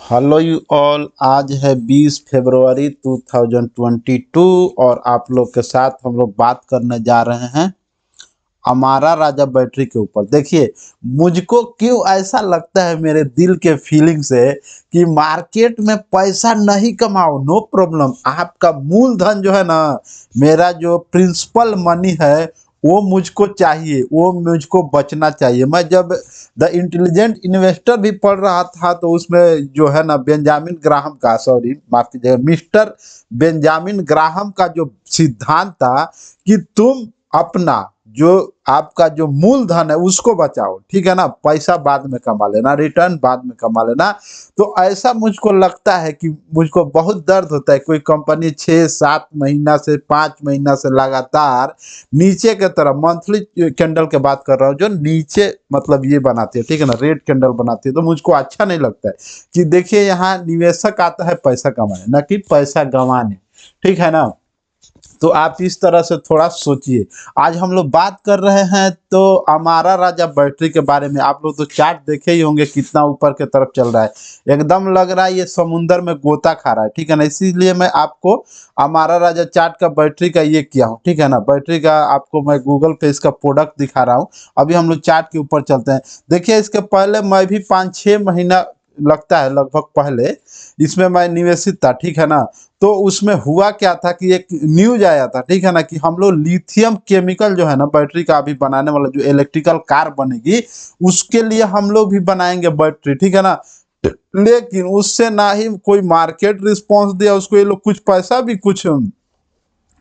Hello you all. आज है 20 फरवरी 2022 और आप लोग के साथ हम लोग बात करने जा रहे हैं अमारा राजा बैटरी के ऊपर। देखिए, मुझको क्यों ऐसा लगता है मेरे दिल के फीलिंग से कि मार्केट में पैसा नहीं कमाओ, नो प्रॉब्लम। आपका मूलधन जो है ना, मेरा जो प्रिंसिपल मनी है वो मुझको चाहिए, वो मुझको बचना चाहिए। मैं जब द इंटेलिजेंट इन्वेस्टर भी पढ़ रहा था तो उसमें जो है ना बेंजामिन ग्राहम का, सॉरी माफ कीजिएगा, मिस्टर बेंजामिन ग्राहम का जो सिद्धांत था कि तुम अपना जो आपका जो मूलधन है उसको बचाओ, ठीक है ना। पैसा बाद में कमा लेना, रिटर्न बाद में कमा लेना। तो ऐसा मुझको लगता है कि मुझको बहुत दर्द होता है, कोई कंपनी 6-7 महीना से 5 महीना से लगातार नीचे के तरफ, मंथली कैंडल के बात कर रहा हूँ, जो नीचे मतलब ये बनाती है, ठीक है ना, रेड कैंडल बनाती है, तो मुझको अच्छा नहीं लगता है कि देखिए यहाँ निवेशक आता है पैसा कमाने, न कि पैसा गंवाने, ठीक है ना। तो आप इस तरह से थोड़ा सोचिए। आज हम लोग बात कर रहे हैं तो अमारा राजा बैटरी के बारे में। आप लोग तो चार्ट देखे ही होंगे कितना ऊपर के तरफ चल रहा है, एकदम लग रहा है ये समुंदर में गोता खा रहा है, ठीक है ना। इसीलिए मैं आपको अमारा राजा चार्ट का बैटरी का ये किया हूँ, ठीक है ना। बैटरी का आपको मैं गूगल पे इसका प्रोडक्ट दिखा रहा हूँ। अभी हम लोग चार्ट के ऊपर चलते हैं। देखिए, इसके पहले मैं भी 5-6 महीना लगता है लगभग पहले इसमें मैं निवेशित था, ठीक है ना। तो उसमें हुआ क्या था कि एक न्यूज आया था, ठीक है ना, कि हम लोग लिथियम केमिकल जो है ना बैटरी का अभी बनाने वाला, जो इलेक्ट्रिकल कार बनेगी उसके लिए हम लोग भी बनाएंगे बैटरी, ठीक है ना। लेकिन उससे ना ही कोई मार्केट रिस्पांस दिया उसको, ये लोग कुछ पैसा भी, कुछ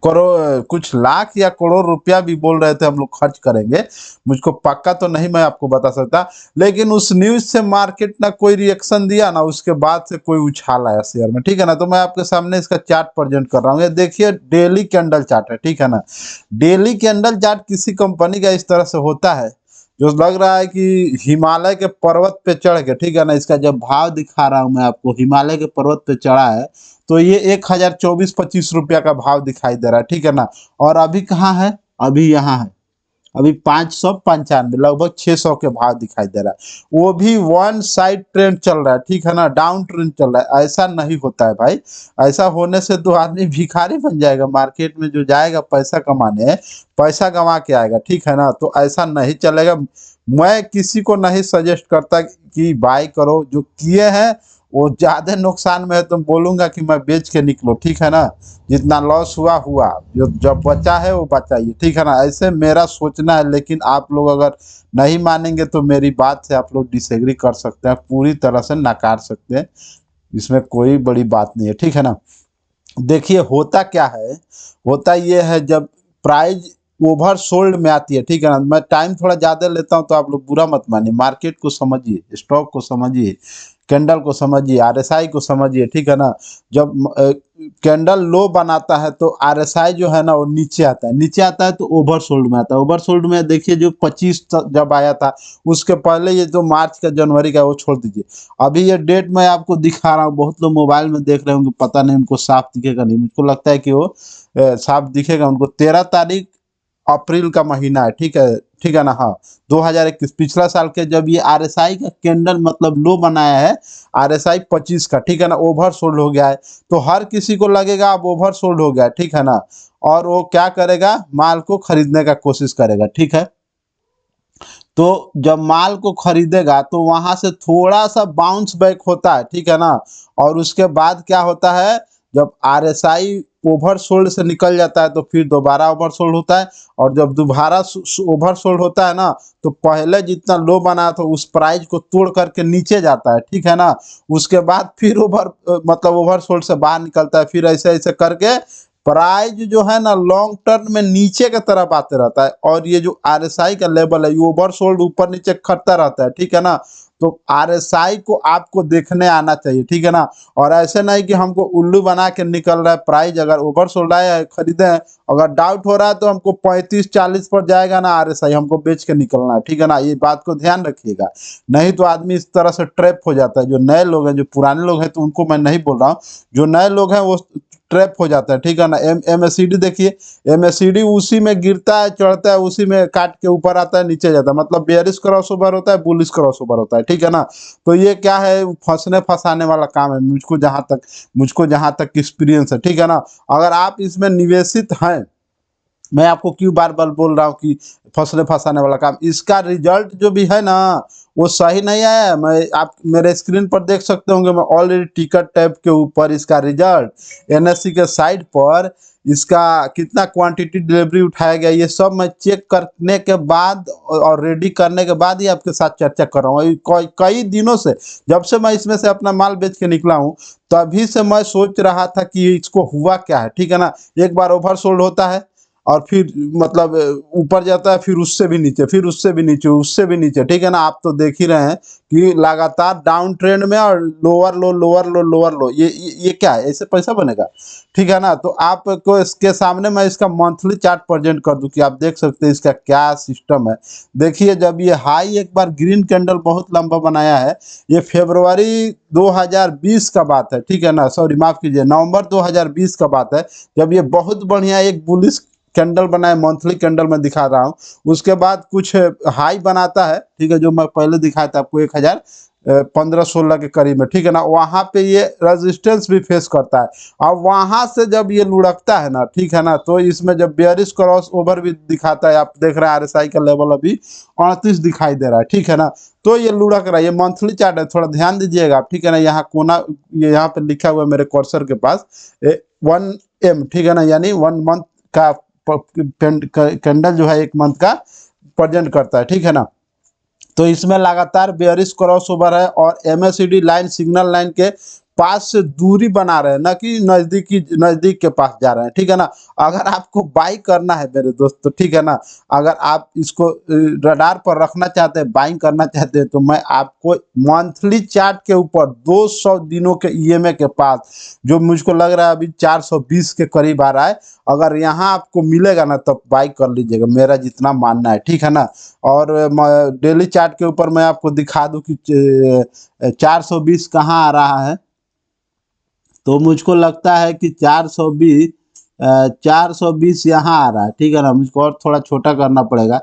करोड़, कुछ लाख या करोड़ रुपया भी बोल रहे थे हम लोग खर्च करेंगे। मुझको पक्का तो नहीं मैं आपको बता सकता, लेकिन उस न्यूज से मार्केट ना कोई रिएक्शन दिया ना, उसके बाद से कोई उछाल आया शेयर में, ठीक है ना। तो मैं आपके सामने इसका चार्ट प्रेजेंट कर रहा हूँ। ये देखिए डेली कैंडल चार्ट है, ठीक है ना। डेली कैंडल चार्ट किसी कंपनी का इस तरह से होता है जो लग रहा है कि हिमालय के पर्वत पे चढ़ के, ठीक है ना। इसका जब भाव दिखा रहा हूँ मैं आपको, हिमालय के पर्वत पे चढ़ा है तो ये 1024-25 रुपया का भाव दिखाई दे रहा है, ठीक है ना। और अभी कहाँ है, अभी यहाँ है, अभी 595, लगभग 600 के भाव दिखाई दे रहा है। वो भी वन साइड ट्रेंड चल रहा है, ठीक है ना, डाउन ट्रेंड चल रहा है। ऐसा नहीं होता है भाई। ऐसा होने से तो आदमी भिखारी बन जाएगा। मार्केट में जो जाएगा पैसा कमाने, पैसा कमा के आएगा, ठीक है ना। तो ऐसा नहीं चलेगा। मैं किसी को नहीं सजेस्ट करता कि बाय करो, जो किए हैं वो ज्यादा नुकसान में है तो बोलूंगा कि मैं बेच के निकलो, ठीक है ना। जितना लॉस हुआ हुआ, जो जब बचा है वो बचाइए, ठीक है ना। ऐसे मेरा सोचना है, लेकिन आप लोग अगर नहीं मानेंगे तो मेरी बात से आप लोग डिसएग्री कर सकते हैं, पूरी तरह से नकार सकते हैं, इसमें कोई बड़ी बात नहीं है, ठीक है ना। देखिए होता क्या है, होता ये है जब प्राइस ओवर सोल्ड में आती है, ठीक है ना। मैं टाइम थोड़ा ज़्यादा लेता हूँ तो आप लोग बुरा मत मानिए। मार्केट को समझिए, स्टॉक को समझिए, कैंडल को समझिए, आरएसआई को समझिए, ठीक है ना। जब कैंडल लो बनाता है तो आरएसआई जो है ना वो नीचे आता है, नीचे आता है तो ओवर सोल्ड में आता है। ओवर सोल्ड में देखिए जो 25 जब आया था, उसके पहले ये जो मार्च का, जनवरी का, वो छोड़ दीजिए। अभी ये डेट मैं आपको दिखा रहा हूँ, बहुत लोग मोबाइल में देख रहे होंगे, पता नहीं उनको साफ दिखेगा नहीं, मुझको लगता है कि वो साफ दिखेगा उनको। 13 तारीख अप्रैल का महीना है, ठीक है, ठीक है ना। हाँ, 2021 पिछला साल के जब ये आरएसआई का कैंडल मतलब लो बनाया है, आरएसआई 25 का, ठीक है ना, ओवर सोल्ड हो गया है। तो हर किसी को लगेगा अब ओवर सोल्ड हो गया है, ठीक है ना। और वो क्या करेगा, माल को खरीदने का कोशिश करेगा, ठीक है। तो जब माल को खरीदेगा तो वहां से थोड़ा सा बाउंस बैक होता है, ठीक है ना। और उसके बाद क्या होता है, जब आरएसआई ओवर सोल्ड से निकल जाता है तो फिर दोबारा ओवर सोल्ड होता है। और जब दोबारा ओवर सोल्ड होता है ना, तो पहले जितना लो बना था उस प्राइस को तोड़ करके नीचे जाता है, ठीक है ना। उसके बाद फिर मतलब ओवर सोल्ड से बाहर निकलता है, फिर ऐसे ऐसे करके प्राइस जो है ना लॉन्ग टर्म में नीचे की तरफ आते रहता है। और ये जो आरएसआई का लेवल है, ये ओवर सोल्ड ऊपर नीचे करता रहता है, ठीक है ना। तो आरएसआई को आपको देखने आना चाहिए, ठीक है ना। और ऐसे नहीं कि हमको उल्लू बना के निकल रहा है, प्राइस अगर ओवर सोल्ड आया है, खरीदे हैं अगर डाउट हो रहा है तो हमको 35-40 पर जाएगा ना RSI, हमको बेच के निकलना है, ठीक है ना, ये बात को ध्यान रखिएगा। नहीं तो आदमी इस तरह से ट्रैप हो जाता है। जो नए लोग हैं, जो पुराने लोग हैं तो उनको मैं नहीं बोल रहा हूँ, जो नए लोग हैं वो ट्रैप हो जाता है, ठीक है ना। MACD देखिए, MACD उसी में गिरता है, चढ़ता है, उसी में काट के ऊपर आता है, नीचे जाता है, मतलब बेयरिश क्रॉस ओवर होता है, बुलिश क्रॉस ओवर होता है, ठीक है ना। तो ये क्या है, फंसने फंसाने वाला काम है, मुझको जहाँ तक एक्सपीरियंस है, ठीक है ना। अगर आप इसमें निवेशित हैं, मैं आपको क्यों बार बार बोल रहा हूँ कि फंसने फंसाने वाला काम, इसका रिजल्ट जो भी है ना वो सही नहीं आया है। मैं आप मेरे स्क्रीन पर देख सकते होंगे, मैं ऑलरेडी टिकट टैब के ऊपर इसका रिजल्ट, NSE के साइट पर इसका कितना क्वांटिटी डिलीवरी उठाया गया, ये सब मैं चेक करने के बाद और रेडी करने के बाद ही आपके साथ चर्चा कर रहा हूँ। कई दिनों से, जब से मैं इसमें से अपना माल बेच के निकला हूँ, तभी से मैं सोच रहा था कि इसको हुआ क्या है, ठीक है ना। एक बार ओवरसोल्ड होता है और फिर मतलब ऊपर जाता है, फिर उससे भी नीचे, फिर उससे भी नीचे, उससे भी नीचे, ठीक है ना। आप तो देख ही रहे हैं कि लगातार डाउन ट्रेंड में और लोअर लो लोअर लो लोअर लो, ये क्या है, ऐसे पैसा बनेगा, ठीक है ना। तो आपको इसके सामने मैं इसका मंथली चार्ट प्रेजेंट कर दूं कि आप देख सकते हैं इसका क्या सिस्टम है। देखिए, जब ये हाई एक बार ग्रीन कैंडल बहुत लंबा बनाया है, ये फरवरी 2020 का बात है, ठीक है ना, सॉरी माफ कीजिए, नवंबर 2020 का बात है, जब ये बहुत बढ़िया एक बुलिश कैंडल बनाए, मंथली कैंडल में दिखा रहा हूँ। उसके बाद कुछ हाई बनाता है, ठीक है, जो मैं पहले दिखाया था आपको 1015-16 के करीब में, ठीक है ना। वहां पे ये रेजिस्टेंस भी फेस करता है, और वहां से जब ये लुढ़कता है ना, ठीक है ना, तो इसमें जब बेयरिश क्रॉस ओवर भी दिखाता है, आप देख रहे हैं RSI का लेवल अभी 38 दिखाई दे रहा है, ठीक है ना। तो ये लुढ़क रहा है, ये मंथली चार्ट है, थोड़ा ध्यान दीजिएगा आप, ठीक है ना। यहाँ कोना, ये यहाँ पे लिखा हुआ है मेरे कर्सर के पास 1M, ठीक है ना, यानी 1 मंथ का कैंडल जो है 1 मंथ का प्रेजेंट करता है, ठीक है ना। तो इसमें लगातार बेयरिश क्रॉस ओवर है, और MACD लाइन सिग्नल लाइन के पास से दूरी बना रहे हैं, ना कि नजदीक के पास जा रहे हैं, ठीक है ना। अगर आपको बाई करना है मेरे दोस्त, तो ठीक है ना, अगर आप इसको रडार पर रखना चाहते हैं, बाइंग करना चाहते हैं, तो मैं आपको मंथली चार्ट के ऊपर 200 दिनों के EMA के पास, जो मुझको लग रहा है अभी 420 के करीब आ रहा है, अगर यहाँ आपको मिलेगा ना, तब बाई कर लीजिएगा, मेरा जितना मानना है, ठीक है ना। और डेली चार्ट के ऊपर मैं आपको दिखा दूं कि 420 कहाँ आ रहा है। तो मुझको लगता है कि 420 यहाँ आ रहा है, ठीक है ना। मुझको और थोड़ा छोटा करना पड़ेगा,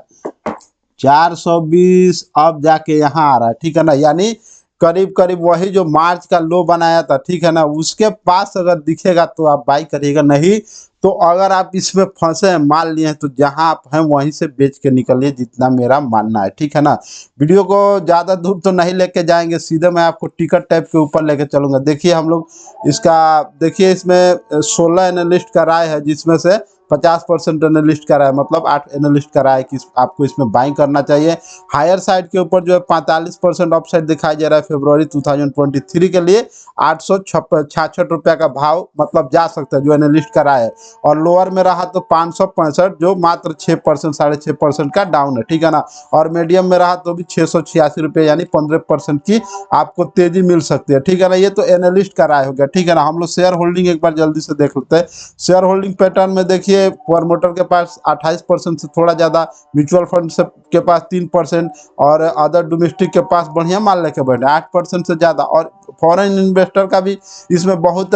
420 अब जाके यहाँ आ रहा है, ठीक है ना। यानी करीब करीब वही जो मार्च का लो बनाया था, ठीक है ना, उसके पास अगर दिखेगा तो आप बाई करिएगा, नहीं तो अगर आप इसमें फंसे हैं, मान लिए हैं, तो जहां आप हैं वहीं से बेच के निकलिए, जितना मेरा मानना है, ठीक है ना। वीडियो को ज़्यादा दूर तो नहीं लेके जाएंगे, सीधे मैं आपको टिकट टाइप के ऊपर लेके चलूंगा। देखिए हम लोग इसका, देखिए इसमें 16 एनालिस्ट का राय है, जिसमें से 50% एनालिस्ट का राय, मतलब 8 एनालिस्ट का राय कि आपको इसमें बाइंग करना चाहिए। हायर साइड के ऊपर जो है 45% अपसाइड दिखाई दे रहा है फरवरी 2023 के लिए, 866 रुपया का भाव मतलब जा सकता है, जो एनालिस्ट का राय है। और लोअर में रहा तो 565, जो मात्र 6%, 6.5% का डाउन है, ठीक है ना। और मीडियम में रहा तो भी 686 रुपये, यानी 15% की आपको तेजी मिल सकती है, ठीक है ना। ये तो एनालिस्ट का राय हो गया, ठीक है ना। हम लोग शेयर होल्डिंग एक बार जल्दी से देख लेते हैं। शेयर होल्डिंग पैटर्न में देखिए, प्रमोटर के पास 28% से थोड़ा ज़्यादा, म्यूचुअल फंड से के पास 3%, और अदर डोमेस्टिक के पास बढ़िया माल लेके बैठे 8% से ज़्यादा, और फॉरेन इन्वेस्टर का भी इसमें बहुत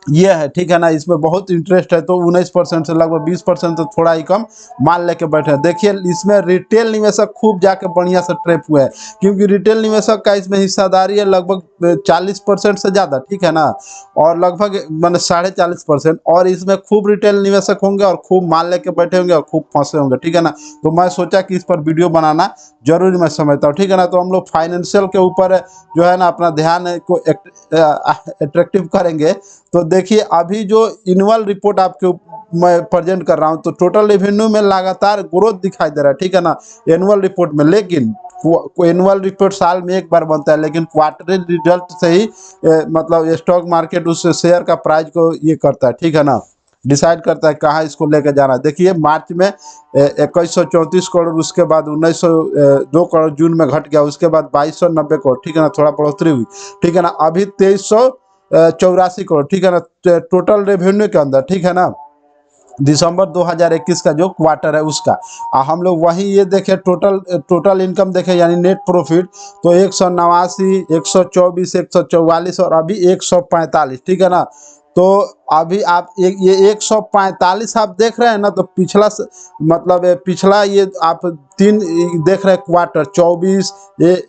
ये है, ठीक है ना, इसमें बहुत इंटरेस्ट है, तो 19% से लगभग 20%, तो थोड़ा ही कम माल लेके बैठे हैं। देखिए इसमें रिटेल निवेशक खूब जाके बढ़िया से ट्रैप हुए हैं, क्योंकि रिटेल निवेशक का इसमें हिस्सेदारी है लगभग 40% से ज़्यादा, ठीक है ना, और लगभग मैंने 40.5%, और इसमें खूब रिटेल निवेशक होंगे और खूब माल लेके बैठे होंगे और खूब फंसे होंगे, ठीक है ना। तो मैं सोचा कि इस पर वीडियो बनाना जरूरी मैं समझता हूँ, ठीक है ना। तो हम लोग फाइनेंशियल के ऊपर जो है ना अपना ध्यान को अट्रैक्टिव करेंगे। तो देखिए अभी जो इनवल रिपोर्ट आपके मैं प्रेजेंट कर रहा हूं, तो टोटल रेवेन्यू में लगातार ग्रोथ दिखाई दे रहा है, ठीक है ना, एनुअल रिपोर्ट में। लेकिन एनुअल रिपोर्ट साल में एक बार बनता है, लेकिन क्वार्टरली रिजल्ट से ही मतलब स्टॉक मार्केट उस शेयर का प्राइस को ये करता है, ठीक है ना, डिसाइड करता है कहाँ इसको लेकर जाना है। देखिए मार्च में 2134 करोड़, उसके बाद 1902 करोड़ जून में घट गया, उसके बाद 2290 करोड़, ठीक है ना, थोड़ा बढ़ोतरी हुई, ठीक है ना। अभी 2384 करोड़, ठीक है ना, टोटल रेवेन्यू के अंदर, ठीक है ना। दिसंबर 2021 का जो क्वार्टर है उसका। हम लोग वहीं ये देखें, टोटल इनकम देखें यानी नेट प्रॉफिट, तो 189, 124, 144 और अभी 145, ठीक है ना। तो अभी आप ये 145 आप देख रहे हैं ना, तो पिछला मतलब पिछला ये आप तीन देख रहे हैं क्वार्टर, 24,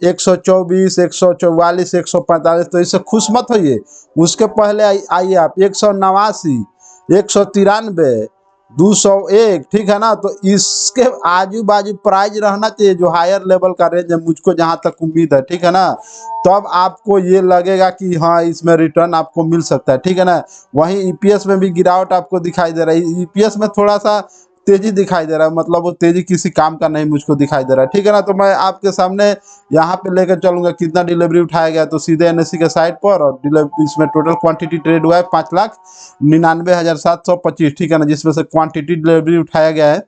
124, 144, 145, तो इससे खुश मत होइए। उसके पहले आइए आप 189, 193, 201, ठीक है ना। तो इसके आजू बाजू प्राइज रहना चाहिए जो हायर लेवल का रेंज है, मुझको जहां तक उम्मीद है, ठीक है ना। तब आपको ये लगेगा कि हाँ इसमें रिटर्न आपको मिल सकता है, ठीक है ना। वहीं ईपीएस में भी गिरावट आपको दिखाई दे रहा है, ईपीएस में थोड़ा सा तेजी दिखाई दे रहा है, मतलब वो तेजी किसी काम का नहीं मुझको दिखाई दे रहा है, ठीक है ना। तो मैं आपके सामने यहाँ पे लेकर चलूंगा कितना डिलीवरी उठाया गया, तो सीधे एनएससी के साइट पर, और इसमें टोटल क्वांटिटी ट्रेड हुआ है 5,99,725, ठीक है ना, जिसमें से क्वांटिटी डिलीवरी उठाया गया है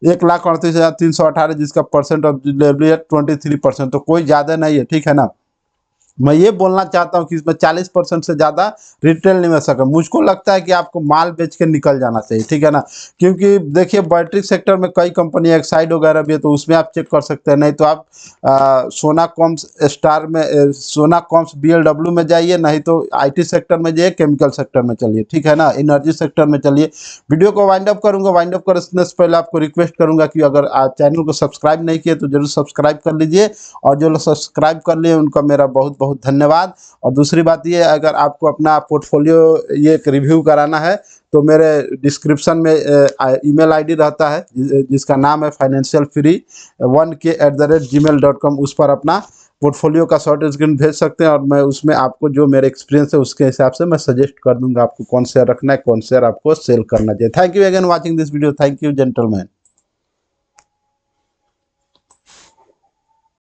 1,38,318, जिसका परसेंट ऑफ डिलीवरी है 23%, तो कोई ज़्यादा नहीं है, ठीक है ना। मैं ये बोलना चाहता हूँ कि इसमें 40% से ज़्यादा रिटेल निवेशक है। मुझको लगता है कि आपको माल बेच के निकल जाना चाहिए, ठीक है ना। क्योंकि देखिए बैटरी सेक्टर में कई कंपनी एक्साइड वगैरह भी है, तो उसमें आप चेक कर सकते हैं। नहीं तो आप सोना कॉम्स स्टार में सोना कॉम्स बीएलडब्ल्यू में जाइए, नहीं तो आईटी सेक्टर में जाइए, केमिकल सेक्टर में चलिए, ठीक है ना, एनर्जी सेक्टर में चलिए। वीडियो को वाइंड अप करूँगा। वाइंड अप करने से पहले आपको रिक्वेस्ट करूँगा कि अगर आप चैनल को सब्सक्राइब नहीं किए तो जरूर सब्सक्राइब कर लीजिए, और जो लोग सब्सक्राइब कर लिए उनका मेरा बहुत बहुत धन्यवाद। और दूसरी बात ये, अगर आपको अपना पोर्टफोलियो ये एक रिव्यू कराना है तो मेरे डिस्क्रिप्शन में ईमेल आईडी रहता है जिसका नाम है financialfree1k@gmail.com, उस पर अपना पोर्टफोलियो का शॉर्ट स्क्रीन भेज सकते हैं, और मैं उसमें आपको जो मेरे एक्सपीरियंस है उसके हिसाब से मैं सजेस्ट कर दूंगा आपको कौन शेयर रखना है, कौन शेयर आपको सेल करना चाहिए। Thank you again watching this video. Thank you gentleman.